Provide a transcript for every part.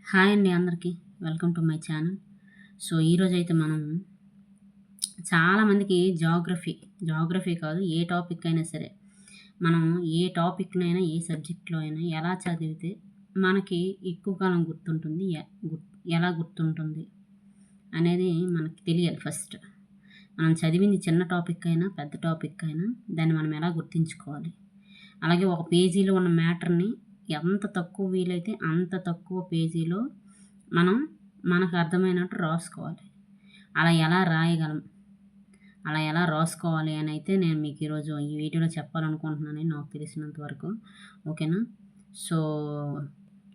Hi అండి అందరికీ. Welcome to my channel. So, ఈరోజైతే మనం చాలామందికి జాగ్రఫీ కాదు ఏ టాపిక్ అయినా సరే, మనం ఏ టాపిక్‌నైనా, ఏ సబ్జెక్ట్‌లో అయినా ఎలా చదివితే మనకి ఎక్కువ కాలం గుర్తుంటుంది, ఎలా గుర్తుంటుంది అనేది మనకి తెలియాలి ఫస్ట్. మనం చదివింది చిన్న టాపిక్ అయినా, పెద్ద టాపిక్ అయినా దాన్ని మనం ఎలా గుర్తుంచుకోవాలి. అలాగే ఒక పేజీలో ఉన్న మ్యాటర్‌ని ఎంత తక్కువ వీలైతే అంత తక్కువ పేజీలో మనం మనకు అర్థమైనట్టు రాసుకోవాలి. అలా ఎలా రాయగలం, అలా ఎలా రాసుకోవాలి అని అయితే నేను మీకు ఈరోజు ఈ వీడియోలో చెప్పాలనుకుంటున్నాను నాకు తెలిసినంత వరకు. ఓకేనా? సో,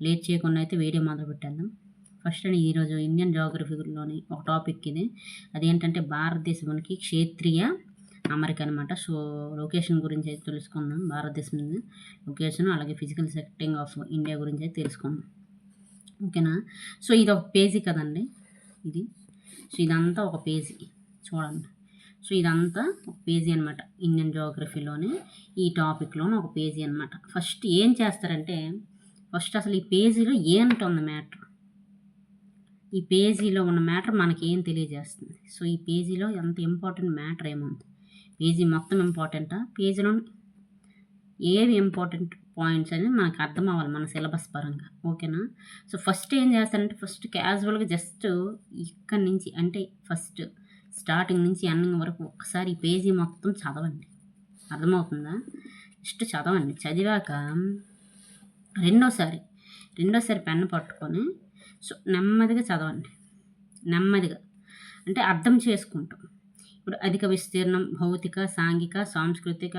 లేట్ చేయకుండా అయితే వీడియో మొదలుపెట్టేద్దాం. ఫస్ట్ అండి ఈరోజు ఇండియన్ జియోగ్రఫీలోని ఒక టాపిక్ ఇది. అదేంటంటే భారతదేశానికి క్షేత్రీయ అమరిక అనమాట. సో, లొకేషన్ గురించి అయితే తెలుసుకుందాం. భారతదేశం లొకేషన్ అలాగే ఫిజికల్ సెట్టింగ్ ఆఫ్ ఇండియా గురించి అయితే తెలుసుకుందాం. ఓకేనా? సో, ఇది ఒక పేజీ కదండి ఇది. సో, ఇదంతా ఒక పేజీ చూడండి. సో, ఇదంతా ఒక పేజీ అనమాట. ఇండియన్ జియోగ్రఫీలోని ఈ టాపిక్లోని ఒక పేజీ అనమాట. ఫస్ట్ ఏం చేస్తారంటే ఫస్ట్ అసలు ఈ పేజీలో ఏంటుంది మ్యాటర్, ఈ పేజీలో ఉన్న మ్యాటర్ మనకి ఏం తెలియజేస్తుంది. సో, ఈ పేజీలో ఎంత ఇంపార్టెంట్ మ్యాటర్ ఏముంది, పేజీ మొత్తం ఇంపార్టెంటా, పేజీలో ఏవి ఇంపార్టెంట్ పాయింట్స్ అనేది మనకు అర్థం అవ్వాలి మన సిలబస్ పరంగా. ఓకేనా? సో, ఫస్ట్ ఏం చేస్తారంటే ఫస్ట్ క్యాజువల్గా జస్ట్ ఇక్కడి నుంచి అంటే ఫస్ట్ స్టార్టింగ్ నుంచి ఎండింగ్ వరకు ఒక్కసారి ఈ పేజీ మొత్తం చదవండి. అర్థమవుతుందా? జస్ట్ చదవండి. చదివాక రెండోసారి పెన్ను పట్టుకొని సో నెమ్మదిగా చదవండి. నెమ్మదిగా అంటే అర్థం చేసుకుంటాం. ఇప్పుడు అధిక విస్తీర్ణం, భౌతిక, సాంఘిక, సాంస్కృతిక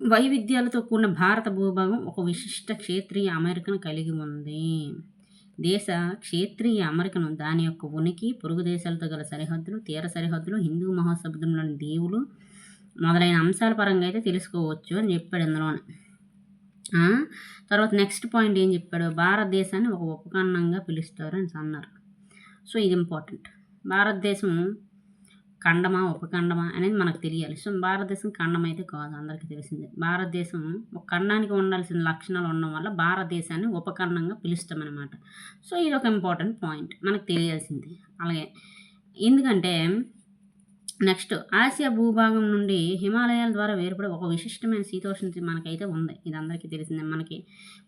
వైవిధ్యాలతో కూడిన భారత భూభాగం ఒక విశిష్ట క్షేత్రీయ అమరికను కలిగి ఉంది. దేశ క్షేత్రీయ అమరికను దాని యొక్క ఉనికి, పొరుగు దేశాలతో గల సరిహద్దులు, తీర సరిహద్దులు, హిందూ మహాసముద్రంలోని దీవులు మొదలైన అంశాల పరంగా అయితే తెలుసుకోవచ్చు అని చెప్పాడు ఇందులోనే. తర్వాత నెక్స్ట్ పాయింట్ ఏం చెప్పాడు, భారతదేశాన్ని ఒక ఉపఖండంగా పిలుస్తారు అని అన్నారు. సో, ఇది ఇంపార్టెంట్. భారతదేశం ఖండమా ఉపఖండమా అనేది మనకు తెలియాలి. సో, భారతదేశం ఖండం అయితే కాదు, అందరికీ తెలిసిందే. భారతదేశం ఒక ఖండానికి ఉండాల్సిన లక్షణాలు ఉండడం వల్ల భారతదేశాన్ని ఉపఖండంగా పిలుస్తామన్నమాట. సో, ఇది ఒక ఇంపార్టెంట్ పాయింట్ మనకు తెలియాల్సింది. అలాగే ఎందుకంటే నెక్స్ట్ ఆసియా భూభాగం నుండి హిమాలయాల ద్వారా వేరుపడే ఒక విశిష్టమైన శీతోష్ణ స్థితి మనకైతే ఉంది. ఇది అందరికీ తెలిసిందే. మనకి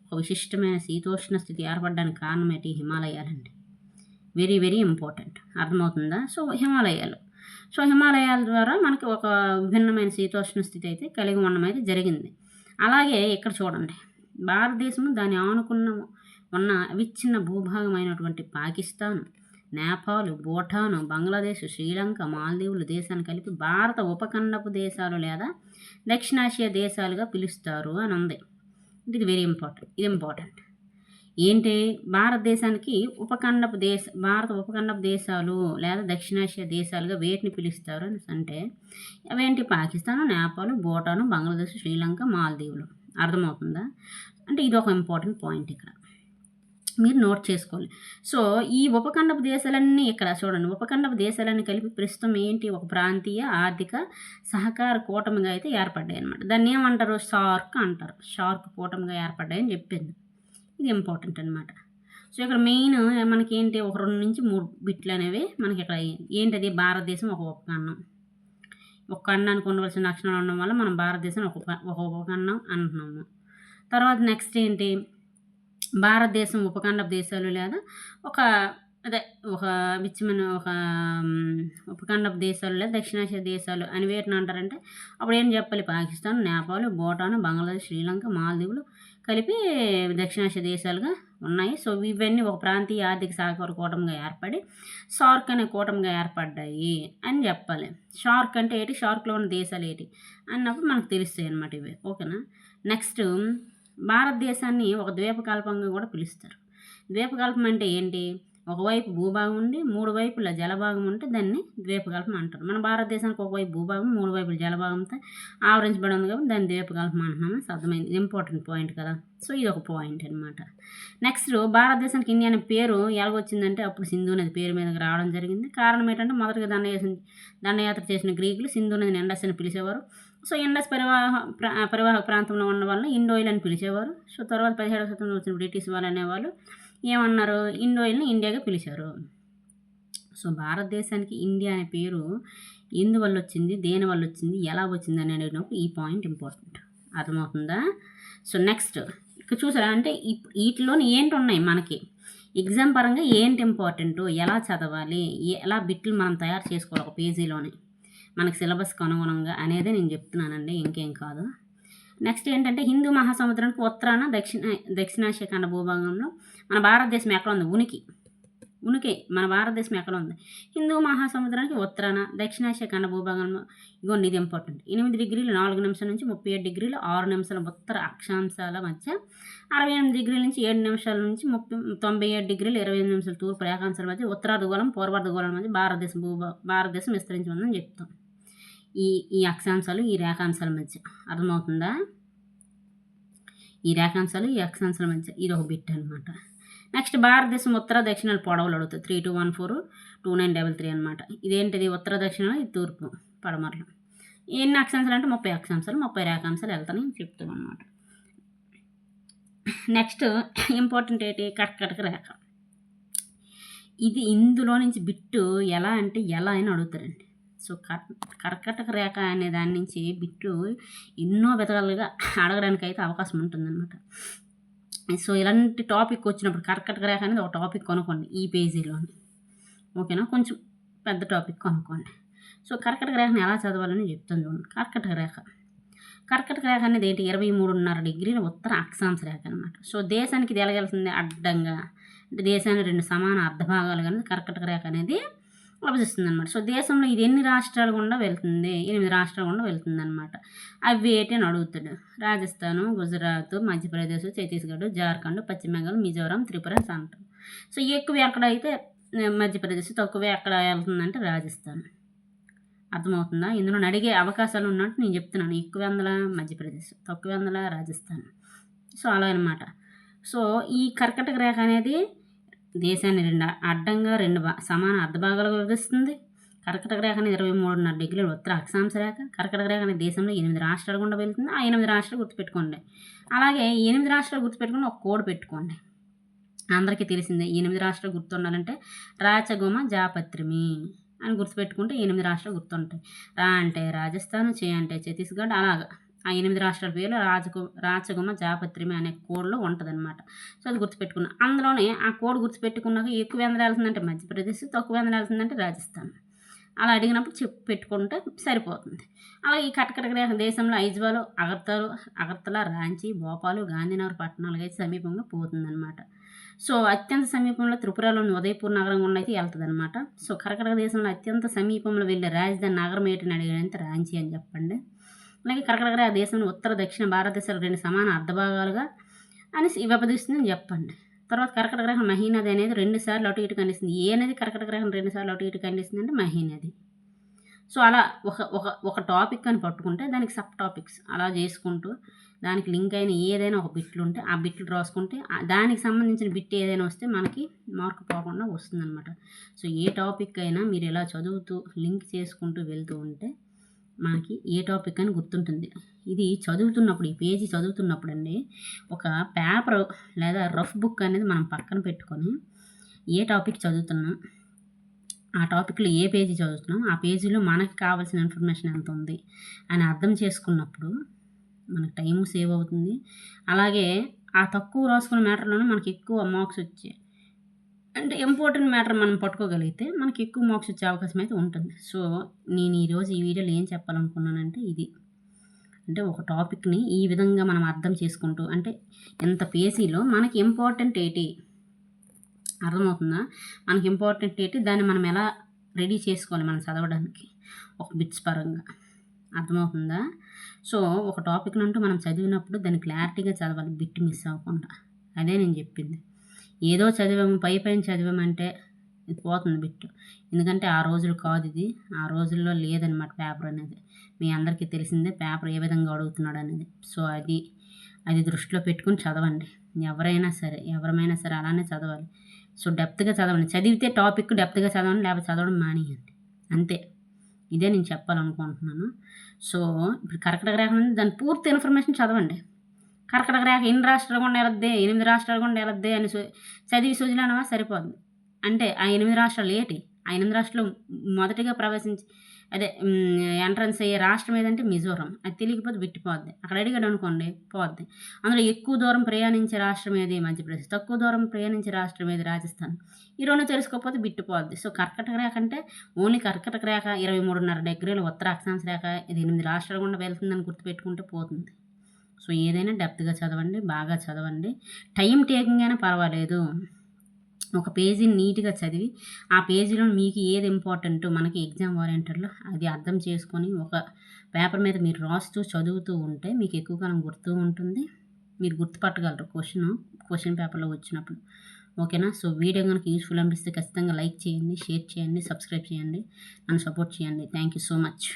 ఒక విశిష్టమైన శీతోష్ణ స్థితి ఏర్పడడానికి కారణం ఏంటి? హిమాలయాలండి. Very very important. అర్థమవుతుందా? సో, హిమాలయాల ద్వారా మనకి ఒక విభిన్నమైన శీతోష్ణ స్థితి అయితే కలిగి ఉండడం అయితే జరిగింది. అలాగే ఇక్కడ చూడండి, భారతదేశం దాన్ని ఆనుకున్న ఉన్న అవిచ్ఛిన్న భూభాగమైనటువంటి పాకిస్తాన్, నేపాల్, భూటాన్, బంగ్లాదేశ్, శ్రీలంక, మాల్దీవులు దేశాన్ని కలిపి భారత ఉపఖండపు దేశాలు లేదా దక్షిణాసియా దేశాలుగా పిలుస్తారు అని ఉంది. ఇది వెరీ ఇంపార్టెంట్. ఇది ఇంపార్టెంట్ ఏంటి, భారత ఉపఖండపు దేశాలు లేదా దక్షిణాసియా దేశాలుగా వేటిని పిలుస్తారు అంటే అవేంటి? పాకిస్తాన్, నేపాల్, భూటాన్, బంగ్లాదేశ్, శ్రీలంక, మాల్దీవులు. అర్థమవుతుందా? అంటే ఇది ఒక ఇంపార్టెంట్ పాయింట్ ఇక్కడ మీరు నోట్ చేసుకోవాలి. సో, ఈ ఉపఖండపు దేశాలన్నీ ఇక్కడ చూడండి, ఉపఖండపు దేశాలన్నీ కలిపి ప్రస్తుతం ఏంటి? ఒక ప్రాంతీయ ఆర్థిక సహకార కూటమిగా అయితే ఏర్పడ్డాయి అనమాట. దాన్ని ఏమంటారు? సార్క్ అంటారు. సార్క్ కూటమిగా ఏర్పడ్డాయని చెప్పింది. ఇది ఇంపార్టెంట్ అనమాట. సో, ఇక్కడ మెయిన్ మనకి ఏంటి? ఒక 2 నుంచి 3 బిట్లు అనేవి మనకి ఇక్కడ ఏంటది? భారతదేశం ఒక ఉపఖండం. ఒక ఖండానికి ఉండవలసిన లక్షణాలు ఉండడం వల్ల మనం భారతదేశం ఒక ఉపఖండం అంటున్నాము. తర్వాత నెక్స్ట్ ఏంటి? భారతదేశం ఉపఖండపు దేశాలు లేదా ఒక ఉపఖండపు దేశాలు లేదా దక్షిణాసియా దేశాలు అని వేటిని అంటారంటే అప్పుడు ఏం చెప్పాలి? పాకిస్తాన్, నేపాల్, భూటాన్, బంగ్లాదేశ్, శ్రీలంక, మాల్దీవులు కలిపి దక్షిణాసియా దేశాలుగా ఉన్నాయి. సో, ఇవన్నీ ఒక ప్రాంతీయ ఆర్థిక సహకార కూటమిగా ఏర్పడి సార్క్ అనే కూటమిగా ఏర్పడ్డాయి అని చెప్పాలి. షార్క్ అంటే ఏంటి? షార్క్లో ఉన్న దేశాలు ఏంటి అన్నప్పుడు మనకు తెలుస్తాయి అన్నమాట ఇవి. ఓకేనా? నెక్స్ట్ భారతదేశాన్ని ఒక ద్వీపకల్పంగా కూడా పిలుస్తారు. ద్వీపకల్పం అంటే ఏంటి? ఒకవైపు భూభాగం ఉండి 3 వైపుల జలభాగం ఉంటే దాన్ని ద్వీపకల్పం అంటారు. మన భారతదేశానికి ఒకవైపు భూభాగం 3 వైపుల జలభాగంతో ఆవరించబడి ఉంది కాబట్టి దాన్ని ద్వీపకల్పం అంటున్నాము. అర్థమైంది. ఇంపార్టెంట్ పాయింట్ కదా. సో, ఇది ఒక పాయింట్ అనమాట. నెక్స్ట్ భారతదేశానికి ఇండియా అనే పేరు ఎలాగొచ్చిందంటే అప్పుడు సింధు నది పేరు మీదకి రావడం జరిగింది. కారణం ఏంటంటే మొదటిగా దండయాత్ర చేసిన గ్రీకులు సింధు నదిని ఇండస్ అని పిలిచేవారు. సో, ఇండస్ పరివాహక ప్రాంతంలో ఉన్న వాళ్ళని ఇండోయిల్ అని పిలిచేవారు. సో, తర్వాత 17వ శతాబ్దంలో వచ్చిన బ్రిటిష్ వాళ్ళు అనేవాళ్ళు ఏమన్నారు, ఇండోయిల్ని ఇండియాగా పిలిచారు. సో భారతదేశానికి ఇండియా అనే పేరు ఎందువల్ల వచ్చింది, దేనివల్ల వచ్చింది, ఎలా వచ్చింది అని అడిగినప్పుడు ఈ పాయింట్ ఇంపార్టెంట్. అర్థమవుతుందా? సో నెక్స్ట్ ఇక్కడ చూసారా, అంటే వీటిలోని ఏంటి ఉన్నాయి మనకి ఎగ్జామ్ పరంగా ఏంటి ఇంపార్టెంట్, ఎలా చదవాలి, ఎలా బిట్లు మనం తయారు చేసుకోవాలి ఒక పేజీలోని మనకి సిలబస్కి అనుగుణంగా అనేదే నేను చెప్తున్నానండి, ఇంకేం కాదు. నెక్స్ట్ ఏంటంటే హిందూ మహాసముద్రానికి ఉత్తరాన దక్షిణాసియా ఖండ భూభాగంలో మన భారతదేశం ఎక్కడ ఉంది, ఉనికి మన భారతదేశం ఎక్కడ ఉంది, హిందూ మహాసముద్రానికి ఉత్తరాన దక్షిణాసియా ఖండ భూభాగంలో. ఇగోండి ఇది ఇంపార్టెంట్. 8 డిగ్రీలు 4 నిమిషాల నుంచి 37 డిగ్రీలు 6 నిమిషాల ఉత్తర అక్షాంశాల మధ్య, 68 డిగ్రీల నుంచి 7 నిమిషాల నుంచి 97 డిగ్రీలు 25 నిమిషాల తూర్పు రేఖాంశాల మధ్య ఉత్తరార్ధగోళం పూర్వార్ధగోళం మధ్య భారతదేశం విస్తరించి ఉందని చెప్తాం. ఈ అక్షాంశాలు ఈ రేఖాంశాల మధ్య. అర్థమవుతుందా? ఈ రేఖాంశాలు ఈ అక్షాంశాల మధ్య ఇది ఒక బిట్ అనమాట. నెక్స్ట్ భారతదేశం ఉత్తర దక్షిణాలు పొడవులు అడుగుతుంది. 3214 2933 అనమాట. ఇదేంటిది ఉత్తర దక్షిణాలు, ఇది తూర్పు పడమరలు. ఎన్ని అక్షాంశాలు అంటే 30 అక్షాంశాలు, 30 రేఖాంశాలు వెళ్తానని చెప్తాం అనమాట. నెక్స్ట్ ఇంపార్టెంట్ ఏంటి, కర్కటక రేఖ. ఇది ఇందులో నుంచి బిట్టు ఎలా అంటే ఎలా అని అడుగుతారండి. సో కర్కటక రేఖ అనే దాని నుంచి బిట్టు ఎన్నో విధాలుగా అడగడానికి అయితే అవకాశం ఉంటుందన్నమాట. సో ఇలాంటి టాపిక్ వచ్చినప్పుడు కర్కటక రేఖ అనేది ఒక టాపిక్ కొనుక్కోండి ఈ పేజీలోని, ఓకేనా, కొంచెం పెద్ద టాపిక్ కొనుక్కోండి. సో కర్కటక రేఖని ఎలా చదవాలని చెప్తాను చూడండి. కర్కటక రేఖ అనేది ఏంటి, 23.5 డిగ్రీల ఉత్తర అక్షాంశ రేఖ అనమాట. సో దేశానికి ఇది ఎలాగెళ్తుంది, అడ్డంగా, అంటే దేశాన్ని 2 సమాన అర్ధభాగాలుగా అనేది కర్కటక రేఖ అనేది విభజిస్తుంది అనమాట. సో దేశంలో ఇది ఎన్ని రాష్ట్రాలు గుండా వెళ్తుంది, 8 రాష్ట్రాల గుండా వెళ్తుంది అనమాట. అవి ఏంటి అని అడుగుతాడు. రాజస్థాను, గుజరాత్, మధ్యప్రదేశ్, ఛత్తీస్గఢ్, జార్ఖండ్, పశ్చిమ బెంగాల్, మిజోరాం, త్రిపుర అంటాం. సో ఎక్కువ ఎక్కడైతే మధ్యప్రదేశ్, తక్కువ ఎక్కడ వెళ్తుందంటే రాజస్థాన్. అర్థమవుతుందా? ఇందులో అడిగే అవకాశాలు ఉన్నట్టు నేను చెప్తున్నాను. ఎక్కువ వందల మధ్యప్రదేశ్, తక్కువ వందల రాజస్థాన్. సో అలా అనమాట. సో ఈ కర్కటక రేఖ అనేది దేశాన్ని అడ్డంగా 2 సమాన అర్ధభాగాలుగా విభజిస్తుంది. కర్కటక రేఖ అనేది 23.5 డిగ్రీల ఉత్తర అక్షాంశ రేఖ. కర్కటక రేఖ అనేది దేశంలో 8 రాష్ట్రాలు గుండా వెళ్తుంది. ఆ 8 రాష్ట్రాలు గుర్తుపెట్టుకోండి. అలాగే 8 రాష్ట్రాలు గుర్తుపెట్టుకుని ఒక కోడ్ పెట్టుకోండి. అందరికీ తెలిసిందే, 8 రాష్ట్రాలు గుర్తుండాలంటే రాచగుమ జాపత్రిమి అని గుర్తుపెట్టుకుంటే 8 రాష్ట్రాలు గుర్తుంటాయి. రా అంటే రాజస్థాన్, చే అంటే ఛత్తీస్గఢ్, అలాగా ఆ 8 రాష్ట్రాల పేర్లు రాచగుమ జాపత్రిమి అనే కోడ్లో ఉంటుంది అనమాట. సో అది గుర్తుపెట్టుకున్నా. అందులోనే ఆ కోడ్ గుర్తుపెట్టుకున్నాక ఎక్కువ ఎంత వెళ్తుందంటే మధ్యప్రదేశ్, తక్కువ ఎంత వెళ్తుందంటే రాజస్థాన్. అలా అడిగినప్పుడు పెట్టుకుంటే సరిపోతుంది. అలాగే ఈ కర్కటక రేఖ దేశంలో ఐజ్వాల్, అగర్తల, రాంచీ, భోపాలు, గాంధీనగర్ పట్టణాలకు అయితే సమీపంగా పోతుందన్నమాట. సో అత్యంత సమీపంలో త్రిపురలోని ఉదయపూర్ నగరం గుండా అయితే వెళ్తుంది అనమాట. సో కర్కటక దేశంలో అత్యంత సమీపంలో వెళ్ళే రాజధాని నగరం ఏంటని అడిగారంటే రాంచీ అని చెప్పండి. అలాగే కర్కటక రేఖ దేశంలో ఉత్తర దక్షిణ భారతదేశాలు 2 సమాన అర్ధభాగాలుగా అని విభజిస్తుందని చెప్పండి. తర్వాత కర్కటక రేఖ మహీనది అనేది 2 సార్లు అటు ఇటు ఖండిస్తుంది. ఏ నది కర్కటక రేఖను 2 సార్లు అటు ఇటు ఖండిస్తుంది అంటే మహీనది. సో అలా ఒక టాపిక్ అని పట్టుకుంటే దానికి సబ్ టాపిక్స్ అలా చేసుకుంటూ దానికి లింక్ అయిన ఏదైనా ఒక బిట్లు ఉంటే ఆ బిట్లు రాసుకుంటే దానికి సంబంధించిన బిట్ ఏదైనా వస్తే మనకి మార్కు పోకుండా వస్తుందన్నమాట. సో ఏ టాపిక్ అయినా మీరు ఇలా చదువుతూ లింక్ చేసుకుంటూ వెళ్తూ ఉంటే మనకి ఏ టాపిక్ అని గుర్తుంటుంది. ఇది చదువుతున్నప్పుడు, ఈ పేజీ చదువుతున్నప్పుడు అండి, ఒక పేపర్ లేదా రఫ్ బుక్ అనేది మనం పక్కన పెట్టుకొని ఏ టాపిక్ చదువుతున్నాం, ఆ టాపిక్లో ఏ పేజీ చదువుతున్నాం, ఆ పేజీలో మనకి కావాల్సిన ఇన్ఫర్మేషన్ ఎంత ఉంది అని అర్థం చేసుకున్నప్పుడు మనకు టైము సేవ్ అవుతుంది. అలాగే ఆ తక్కువ రాసుకున్న మ్యాటర్లోనే మనకి ఎక్కువ మార్క్స్ వచ్చాయి. అంటే ఇంపార్టెంట్ మ్యాటర్ మనం పట్టుకోగలిగితే మనకి ఎక్కువ మార్క్స్ వచ్చే అవకాశం అయితే ఉంటుంది. సో నేను ఈరోజు ఈ వీడియోలో ఏం చెప్పాలనుకున్నానంటే ఇది, అంటే ఒక టాపిక్ని ఈ విధంగా మనం అర్థం చేసుకుంటూ, అంటే ఎంత పేజీలో మనకి ఇంపార్టెంట్ ఏంటి అర్థమవుతుందా, మనకి ఇంపార్టెంట్ ఏంటి, దాన్ని మనం ఎలా రెడీ చేసుకోవాలి మనం చదవడానికి ఒక బిట్స్ పరంగా. అర్థమవుతుందా? సో ఒక టాపిక్ అంటూ మనం చదివినప్పుడు దాన్ని క్లారిటీగా చదవాలి, బిట్ మిస్ అవ్వకుండా. అదే నేను చెప్పింది. ఏదో చదివాము, పైన చదివామంటే ఇది పోతుంది బిట్టు. ఎందుకంటే ఆ రోజులు కాదు ఇది, ఆ రోజుల్లో లేదనమాట పేపర్ అనేది. మీ అందరికీ తెలిసిందే పేపర్ ఏ విధంగా అడుగుతున్నాడు అనేది. సో అది దృష్టిలో పెట్టుకుని చదవండి. ఎవరైనా సరే అలానే చదవాలి. సో డెప్త్గా చదవండి. చదివితే టాపిక్ డెప్త్గా చదవండి, లేకపోతే చదవడం మానేయండి, అంతే. ఇదే నేను చెప్పాలనుకుంటున్నాను. సో ఇప్పుడు కర్కటక రేఖ దాని పూర్తి ఇన్ఫర్మేషన్ చదవండి. కర్కటక రేఖ ఎన్ని రాష్ట్రాలు గుండా వెళద్ది, 8 రాష్ట్రాలు గుండా వెళద్ది అని చదివి సూచనమా సరిపోద్ది. అంటే ఆ 8 రాష్ట్రాలు ఏటి? ఆ 8 రాష్ట్రాలు మొదటిగా అదే ఎంట్రన్స్ అయ్యే రాష్ట్రం ఏదంటే మిజోరం. అది తెలియకపోతే బిట్టిపోద్ది. అక్కడ అడిగాడు అనుకోండి పోద్ది. అందులో ఎక్కువ దూరం ప్రయాణించే రాష్ట్రం ఏది? మధ్యప్రదేశ్. తక్కువ దూరం ప్రయాణించే రాష్ట్రం ఏది? రాజస్థాన్. ఈ 2 తెలుసుకోకపోతే బిట్టిపోద్ది. సో కర్కటక రేఖ అంటే ఓన్లీ కర్కటక రేఖ 23.5 డిగ్రీల ఉత్తర అక్షాంశ రేఖ ఇది 8 రాష్ట్రాల గుండా వెళ్తుందని గుర్తుపెట్టుకుంటే పోతుంది. సో ఏదైనా డెప్త్గా చదవండి, బాగా చదవండి. టైం టేకింగ్ అయినా పర్వాలేదు. ఒక పేజీని నీట్గా చదివి ఆ పేజీలో మీకు ఏది ఇంపార్టెంటో మనకి ఎగ్జామ్ ఓరియంటెడ్లో అది అర్థం చేసుకొని ఒక పేపర్ మీద మీరు రాస్తూ చదువుతూ ఉంటే మీకు ఎక్కువ కాలం గుర్తు ఉంటుంది. మీరు గుర్తుపట్టగలరు క్వశ్చన్ పేపర్లో వచ్చినప్పుడు. ఓకేనా? సో వీడియో కనుక యూస్ఫుల్ అనిపిస్తే ఖచ్చితంగా లైక్ చేయండి, షేర్ చేయండి, సబ్స్క్రైబ్ చేయండి, నన్ను సపోర్ట్ చేయండి. Thank you so much.